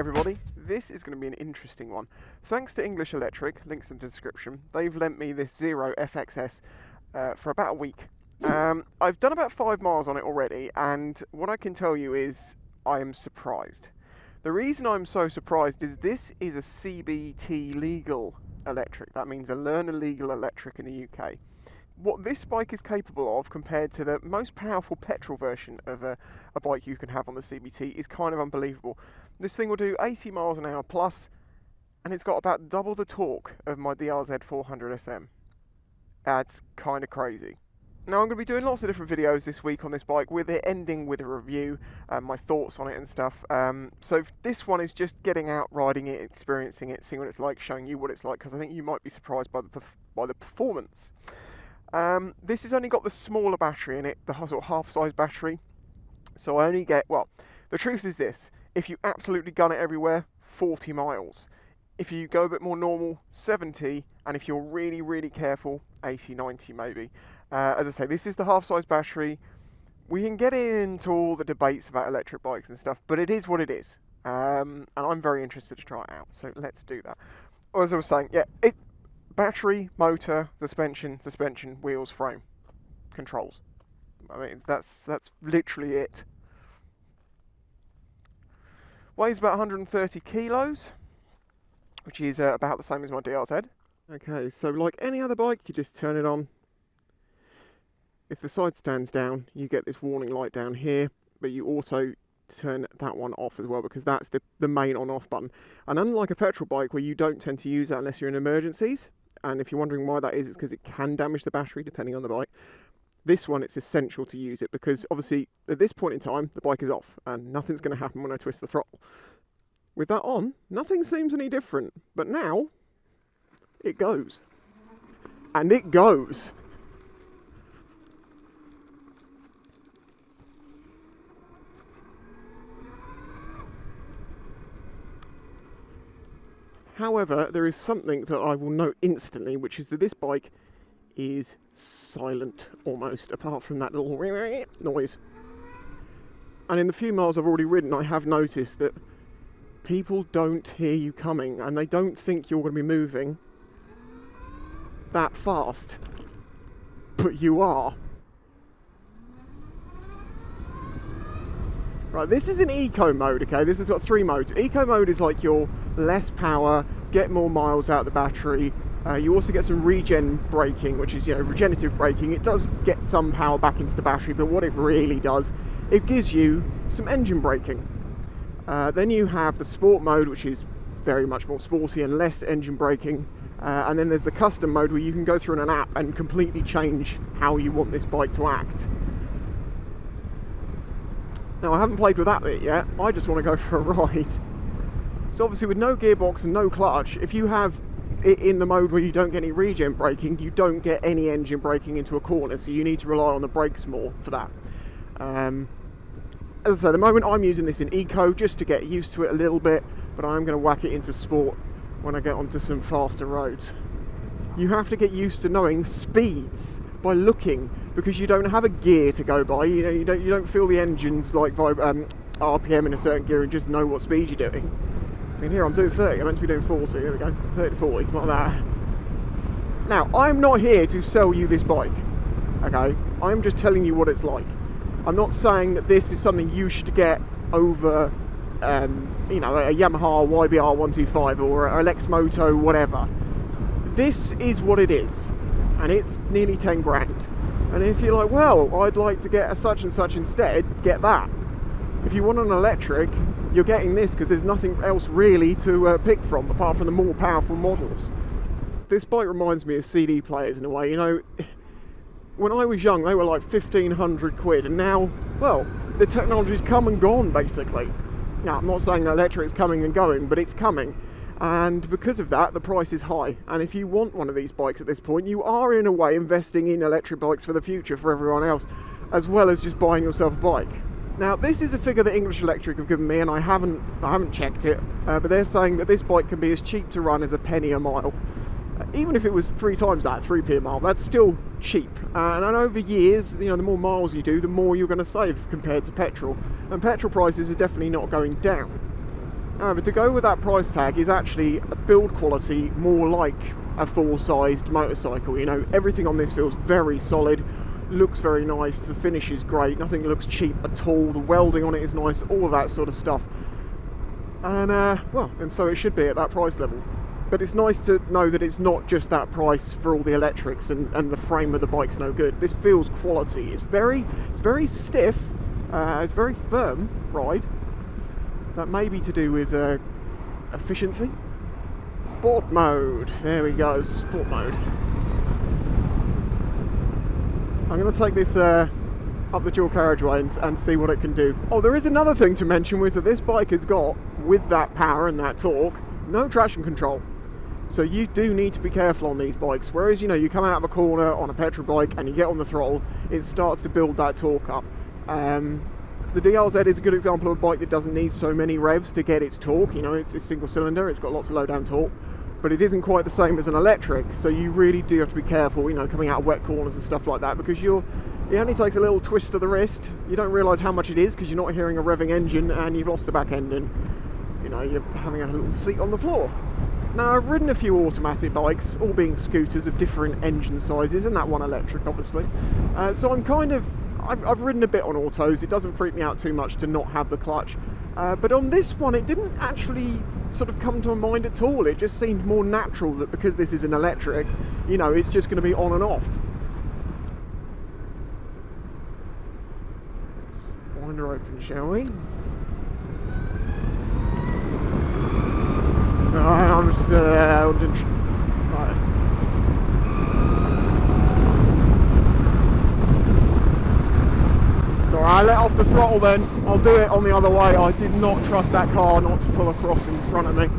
everybody, this is going to be an interesting one. Thanks to English Electric, links in the description, they've lent me this Zero FXS for about a week. I've done about 5 miles on it already, and what I can tell you is I am surprised. The reason I'm so surprised is this is a CBT legal electric. That means a learner legal electric in the UK. What this bike is capable of compared to the most powerful petrol version of a bike you can have on the CBT is kind of unbelievable. This thing will do 80 miles an hour plus, and it's got about double the torque of my DRZ 400 SM. That's kind of crazy. Now I'm going to be doing lots of different videos this week on this bike, with it ending with a review and my thoughts on it and stuff. So this one is just getting out, riding it, experiencing it, seeing what it's like, showing you what it's like, because I think you might be surprised by the performance. This has only got the smaller battery in it, the sort of half-size battery. So I only get, well, the truth is this: if you absolutely gun it everywhere, 40 miles. If you go a bit more normal, 70, and if you're really, really careful, 80, 90 maybe. As I say, this is the half-size battery. We can get into all the debates about electric bikes and stuff, but it is what it is. And I'm very interested to try it out, so let's do that. As I was saying, yeah, battery, motor, suspension, wheels, frame, controls. I mean, that's literally it. Weighs about 130 kilos, which is about the same as my DRZ. Okay, so like any other bike, you just turn it on. If the side stands down, you get this warning light down here, but you also turn that one off as well, because that's the main on-off button. And unlike a petrol bike where you don't tend to use that unless you're in emergencies, and if you're wondering why that is, it's because it can damage the battery depending on the bike. This one, it's essential to use it, because obviously at this point in time the bike is off and nothing's going to happen when I twist the throttle. With that on, nothing seems any different, but now it goes. And it goes. However, there is something that I will note instantly, which is that this bike is silent almost, apart from that little noise. And in the few miles I've already ridden, I have noticed that people don't hear you coming, and they don't think you're going to be moving that fast, but you are. Right, this is an eco mode, okay? This has got 3 modes. Eco mode is like your less power, get more miles out of the battery. You also get some regen braking, which is, regenerative braking. It does get some power back into the battery, but what it really does, it gives you some engine braking. Then you have the sport mode, which is very much more sporty and less engine braking. And then there's the custom mode, where you can go through an app and completely change how you want this bike to act. Now, I haven't played with that bit yet, I just want to go for a ride. So obviously with no gearbox and no clutch, if you have it in the mode where you don't get any regen braking, you don't get any engine braking into a corner, so you need to rely on the brakes more for that. As I say, at the moment I'm using this in eco just to get used to it a little bit, but I'm going to whack it into sport when I get onto some faster roads. You have to get used to knowing speeds by looking, because you don't have a gear to go by. You don't feel the engines like RPM in a certain gear and just know what speed you're doing. I mean, here I'm doing 30, I'm meant to be doing 40, there we go, 30 to 40, like that. Now, I'm not here to sell you this bike, okay? I'm just telling you what it's like. I'm not saying that this is something you should get over, a Yamaha YBR 125 or a Lex Moto, whatever. This is what it is, and it's nearly 10 grand. And if you're like, well, I'd like to get a such and such instead, get that. If you want an electric, you're getting this because there's nothing else really to pick from apart from the more powerful models. This bike reminds me of CD players in a way. When I was young, they were like 1,500 quid, and now, well, the technology's come and gone basically. Now, I'm not saying that electric's coming and going, but it's coming. And because of that, the price is high. And if you want one of these bikes at this point, you are in a way investing in electric bikes for the future for everyone else, as well as just buying yourself a bike. Now, this is a figure that English Electric have given me, and I haven't checked it, but they're saying that this bike can be as cheap to run as a penny a mile. Even if it was 3 times that, 3p a mile, that's still cheap. And over years, the more miles you do, the more you're going to save compared to petrol. And petrol prices are definitely not going down. However, to go with that price tag is actually a build quality more like a full-sized motorcycle. You know, everything on this feels very solid, looks very nice, the finish is great, nothing looks cheap at all, the welding on it is nice, all of that sort of stuff. And well, and so it should be at that price level. But it's nice to know that it's not just that price for all the electrics and the frame of the bike's no good. This feels quality. It's very stiff, it's very firm ride. That may be to do with efficiency. Sport mode, there we go, sport mode. I'm going to take this up the dual carriageway and see what it can do. Oh, there is another thing to mention with that this bike has got, with that power and that torque, no traction control. So you do need to be careful on these bikes. Whereas, you know, you come out of a corner on a petrol bike and you get on the throttle, it starts to build that torque up. The DLZ is a good example of a bike that doesn't need so many revs to get its torque. You know, it's a single cylinder, it's got lots of low down torque, but it isn't quite the same as an electric. So you really do have to be careful, you know, coming out of wet corners and stuff like that, because it only takes a little twist of the wrist. You don't realise how much it is because you're not hearing a revving engine and you've lost the back end and, you know, you're having a little seat on the floor. Now, I've ridden a few automatic bikes, all being scooters of different engine sizes, and that one electric, obviously. So I'm kind of, I've ridden a bit on autos. It doesn't freak me out too much to not have the clutch. But on this one, it didn't actually sort of come to my mind at all. It just seemed more natural that because this is an electric, you know, it's just going to be on and off. Let's wind her open, shall we? I'm just, right. So I let off the throttle then. I'll do it on the other way. I did not trust that car not to pull across in front of me.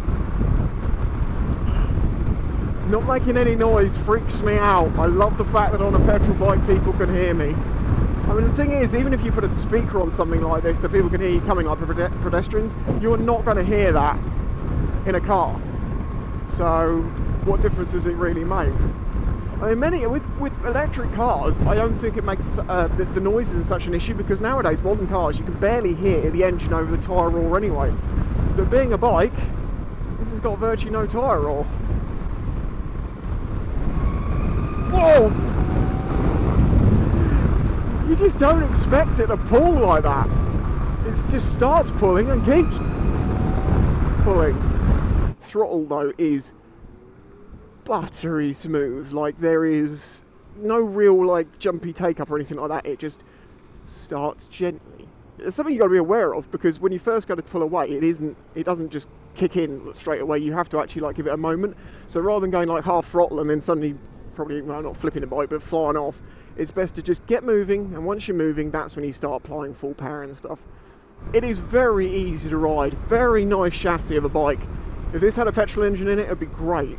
Not making any noise freaks me out. I love the fact that on a petrol bike people can hear me. I mean, the thing is, even if you put a speaker on something like this so people can hear you coming like pedestrians, you're not going to hear that in a car. So what difference does it really make? I mean, with electric cars, I don't think it makes the noise isn't such an issue, because nowadays modern cars you can barely hear the engine over the tyre roar anyway. But being a bike, this has got virtually no tyre roar. Whoa! You just don't expect it to pull like that. It just starts pulling and keeps pulling. Throttle though is buttery smooth. Like, there is no real like jumpy take up or anything like that. It just starts gently. It's something you've got to be aware of, because when you first go to pull away, it doesn't just kick in straight away. You have to actually like give it a moment. So rather than going like half throttle and then suddenly probably, well, not flipping the bike but flying off, it's best to just get moving, and once you're moving, that's when you start applying full power and stuff. It is very easy to ride, very nice chassis of a bike. If this had a petrol engine in it, it'd be great.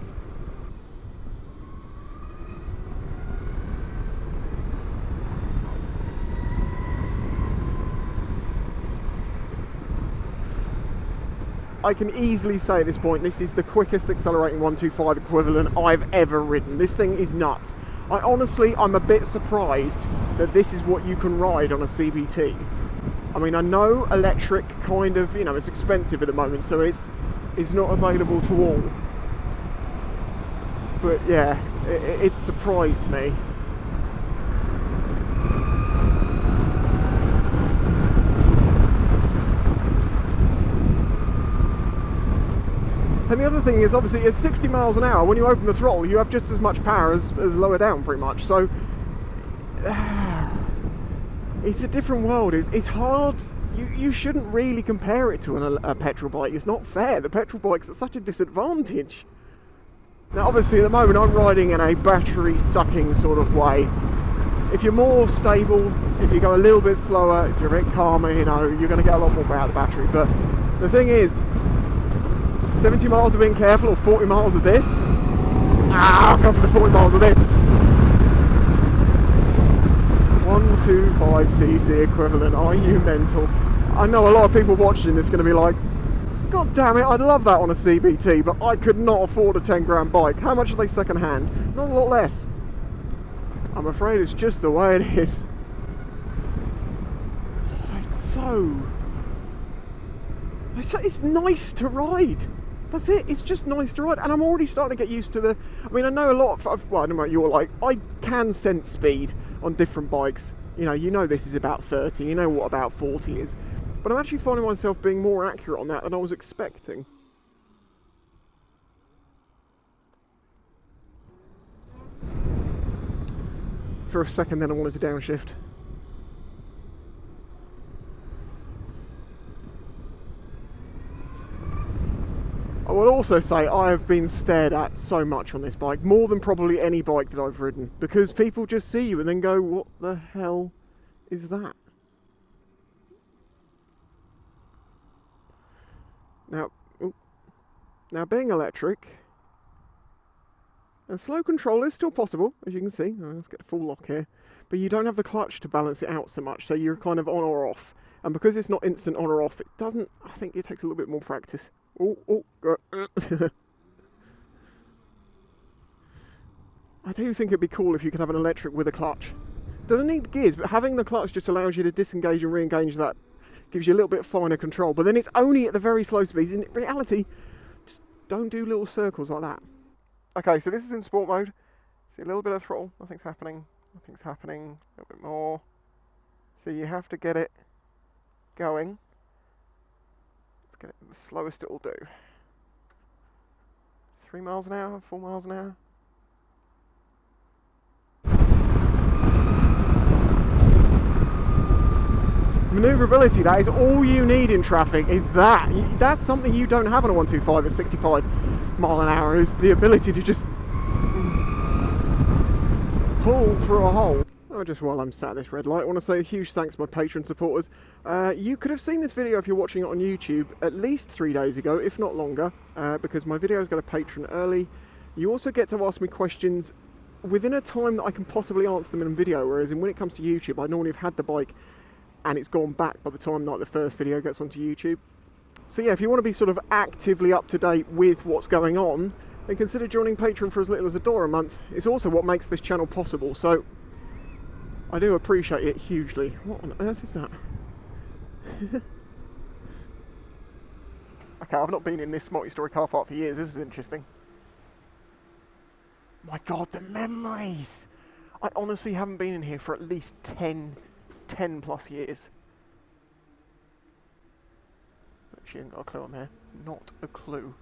I can easily say at this point, this is the quickest accelerating 125 equivalent I've ever ridden. This thing is nuts. I'm a bit surprised that this is what you can ride on a CBT. I mean, I know electric kind of, you know, it's expensive at the moment, so it's not available to all. But yeah, it's surprised me. And the other thing is, obviously, it's 60 miles an hour. When you open the throttle, you have just as much power as lower down, pretty much. So it's a different world. It's hard. You shouldn't really compare it to a petrol bike. It's not fair. The petrol bike's at such a disadvantage. Now, obviously, at the moment, I'm riding in a battery-sucking sort of way. If you're more stable, if you go a little bit slower, if you're a bit calmer, you know, you're going to get a lot more out of the battery. But the thing is, 70 miles of being careful or 40 miles of this? I'll go for the 40 miles of this. 125cc equivalent, are you mental? I know a lot of people watching this are going to be like, God damn it, I'd love that on a CBT, but I could not afford a 10 grand bike. How much are they second hand? Not a lot less. I'm afraid it's just the way it is. It's nice to ride. That's it. It's just nice to ride, and I'm already starting to get used to the. I mean, I know a lot of. Well, I don't know what you're like. I can sense speed on different bikes. You know this is about 30. You know what about 40 is. But I'm actually finding myself being more accurate on that than I was expecting. For a second, then I wanted to downshift. I will also say I have been stared at so much on this bike, more than probably any bike that I've ridden, because people just see you and then go, what the hell is that? Now being electric, and slow control is still possible, as you can see. Let's get a full lock here. But you don't have the clutch to balance it out so much, so you're kind of on or off. And because it's not instant on or off, it doesn't, I think it takes a little bit more practice. I do think it'd be cool if you could have an electric with a clutch. Doesn't need gears, but having the clutch just allows you to disengage and re-engage that. Gives you a little bit finer control. But then it's only at the very slow speeds. In reality, just don't do little circles like that. Okay, so this is in sport mode. See a little bit of throttle, nothing's happening. Nothing's happening, a little bit more. So you have to get it going. Let's get it the slowest it will do. 3 miles an hour, 4 miles an hour. Manoeuvrability, that is all you need in traffic, is that. That's something you don't have on a 125 at 65 mile an hour, is the ability to just pull through a hole. Just while I'm sat at this red light, I want to say a huge thanks to my Patreon supporters. You could have seen this video if you're watching it on YouTube at least 3 days ago, if not longer, because my videos go to Patreon early. You also get to ask me questions within a time that I can possibly answer them in a video, whereas when it comes to YouTube, I normally have had the bike and it's gone back by the time like the first video gets onto YouTube. So yeah, if you want to be sort of actively up to date with what's going on, then consider joining Patreon for as little as $1 a month. It's also what makes this channel possible, so I do appreciate it hugely. What on earth is that? Okay, I've not been in this multi-story car park for years. This is interesting. My God, the memories! I honestly haven't been in here for at least 10 plus years. So she ain't got a clue on there. Not a clue.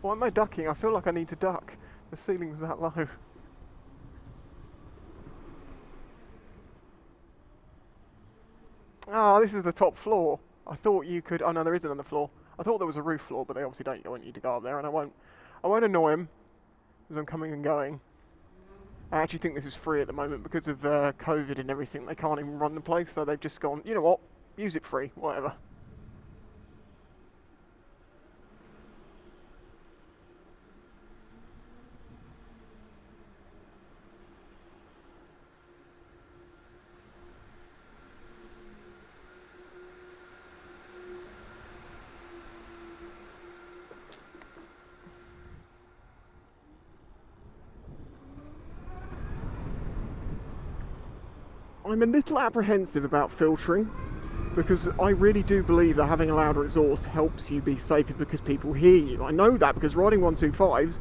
Why am I ducking? I feel like I need to duck. The ceiling's that low. Ah, this is the top floor. I thought you could. Oh no, there isn't on the floor. I thought there was a roof floor, but they obviously don't. I want you to go up there, and I won't annoy him as I'm coming and going. I actually think this is free at the moment because of COVID and everything. They can't even run the place, so they've just gone, you know what? Use it free, whatever. I'm a little apprehensive about filtering, because I really do believe that having a louder exhaust helps you be safer because people hear you. I know that because riding 125s,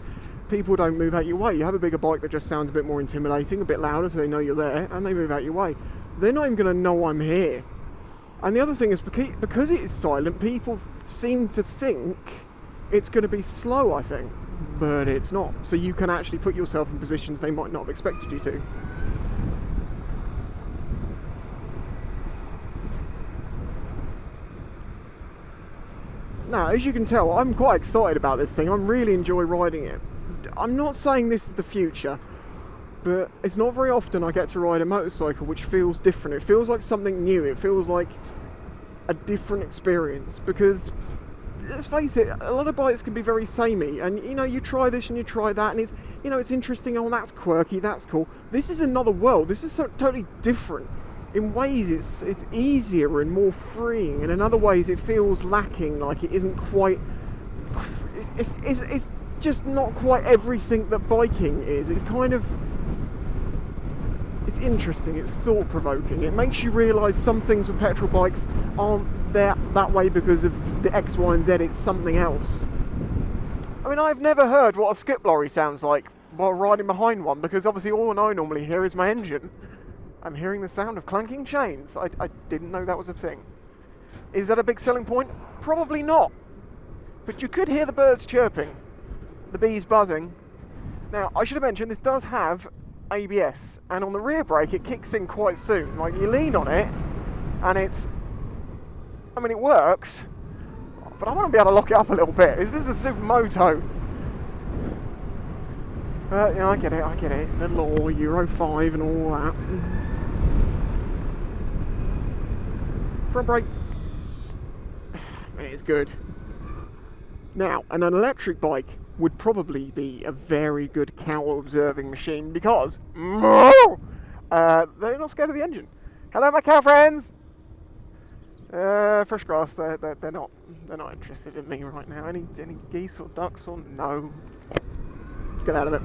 people don't move out your way. You have a bigger bike that just sounds a bit more intimidating, a bit louder, so they know you're there, and they move out your way. They're not even going to know I'm here. And the other thing is, because it is silent, people seem to think it's going to be slow, I think, but it's not. So you can actually put yourself in positions they might not have expected you to. Now, as you can tell, I'm quite excited about this thing. I really enjoy riding it. I'm not saying this is the future, but it's not very often I get to ride a motorcycle which feels different. It feels like something new. It feels like a different experience, because let's face it, a lot of bikes can be very samey, and you know, you try this and you try that, and it's, you know, it's interesting. Oh, that's quirky, that's cool. This is another world. This is totally different. In ways, it's easier and more freeing, and in other ways, it feels lacking. Like it isn't quite. It's just not quite everything that biking is. It's kind of. It's interesting. It's thought-provoking. It makes you realise some things with petrol bikes aren't that way because of the X, Y, and Z. It's something else. I mean, I've never heard what a skip lorry sounds like while riding behind one, because obviously all I normally hear is my engine. I'm hearing the sound of clanking chains. I didn't know that was a thing. Is that a big selling point? Probably not. But you could hear the birds chirping, the bees buzzing. Now, I should have mentioned this does have ABS, and on the rear brake it kicks in quite soon. Like, you lean on it and it's, I mean, it works, but I want to be able to lock it up a little bit. This is a Supermoto. Yeah, I get it. The law, Euro 5 and all that. Front brake, it's good. Now, an electric bike would probably be a very good cow observing machine, because they're not scared of the engine. Hello, my cow friends. Fresh grass. They're not interested in me right now. Any geese or ducks or no? Let's get out of it.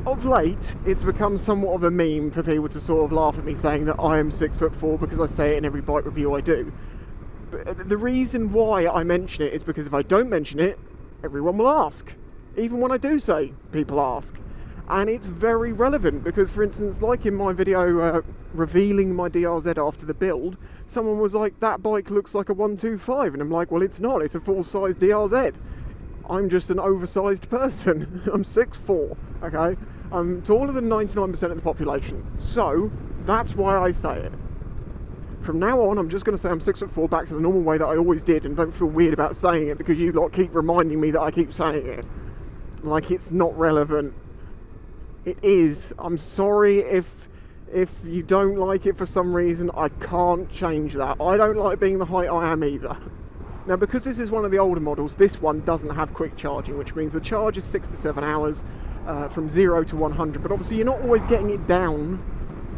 Of late, it's become somewhat of a meme for people to sort of laugh at me saying that I am 6'4" because I say it in every bike review I do. But the reason why I mention it is because if I don't mention it, everyone will ask. Even when I do say, people ask. And it's very relevant because, for instance, like in my video revealing my DRZ after the build, someone was like, that bike looks like a 125, and I'm like, well, it's not, it's a full-size DRZ. I'm just an oversized person. I'm 6'4", okay? I'm taller than 99% of the population, so that's why I say it. From now on, I'm just going to say I'm 6'4", back to the normal way that I always did, and don't feel weird about saying it because you lot keep reminding me that I keep saying it. Like it's not relevant. It is. I'm sorry if you don't like it for some reason. I can't change that. I don't like being the height I am either. Now, because this is one of the older models, this one doesn't have quick charging, which means the charge is 6 to 7 hours from 0 to 100. But obviously, you're not always getting it down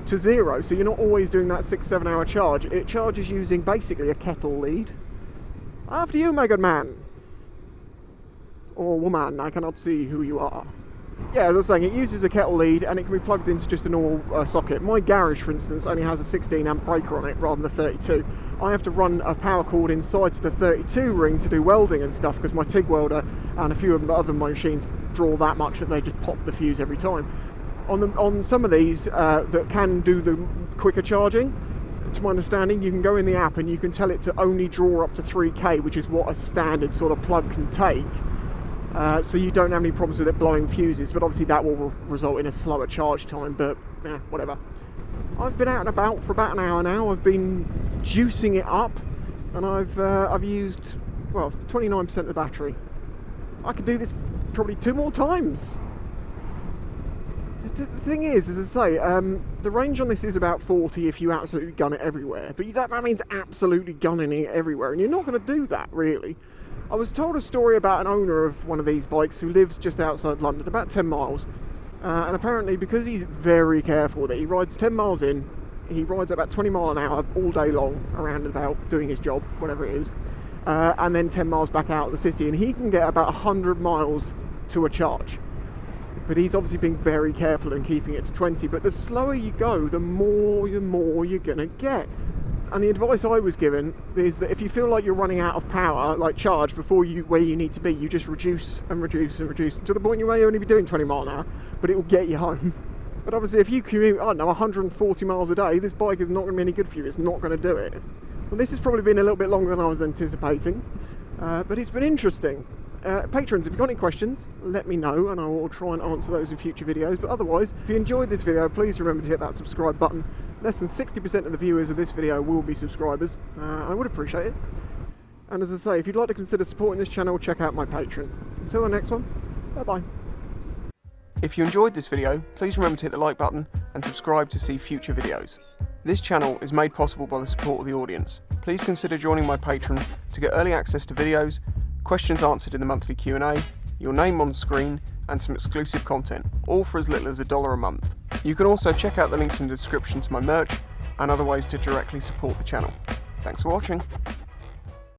to 0, so you're not always doing that 6-7 hour charge. It charges using basically a kettle lead. After you, Mega Man. Or woman, I cannot see who you are. Yeah, as I was saying, it uses a kettle lead and it can be plugged into just a normal socket. My garage, for instance, only has a 16 amp breaker on it rather than the 32. I have to run a power cord inside to the 32 ring to do welding and stuff because my TIG welder and a few of the other machines draw that much that they just pop the fuse every time. On some of these that can do the quicker charging, to my understanding, you can go in the app and you can tell it to only draw up to 3k, which is what a standard sort of plug can take. So you don't have any problems with it blowing fuses, but obviously that will result in a slower charge time, but yeah, whatever. I've been out and about for about an hour now. I've been juicing it up, and I've used, well, 29% of the battery. I could do this probably 2 more times. The thing is, as I say, the range on this is about 40 if you absolutely gun it everywhere, but that means absolutely gunning it everywhere, and you're not going to do that, really. I was told a story about an owner of one of these bikes who lives just outside London, about 10 miles. And apparently, because he's very careful with it, he rides 10 miles in, he rides about 20 miles an hour all day long, around and about, doing his job, whatever it is, and then 10 miles back out of the city, and he can get about 100 miles to a charge. But he's obviously being very careful and keeping it to 20, but the slower you go, the more you're going to get. And the advice I was given is that if you feel like you're running out of power, like charge, before where you need to be, you just reduce and reduce and reduce to the point you may only be doing 20 miles an hour, but it will get you home. But obviously if you commute, I don't know, 140 miles a day, this bike is not going to be any good for you. It's not going to do it. Well, this has probably been a little bit longer than I was anticipating, but it's been interesting. Patrons, if you've got any questions, let me know and I will try and answer those in future videos. But otherwise, if you enjoyed this video, please remember to hit that subscribe button. Less than 60% of the viewers of this video will be subscribers. I would appreciate it. And as I say, if you'd like to consider supporting this channel, check out my Patreon. Until the next one, bye-bye. If you enjoyed this video, please remember to hit the like button and subscribe to see future videos. This channel is made possible by the support of the audience. please consider joining my Patreon to get early access to videos, questions answered in the monthly Q&A, your name on screen, and some exclusive content, all for as little as $1 a month. You can also check out the links in the description to my merch and other ways to directly support the channel. Thanks for watching.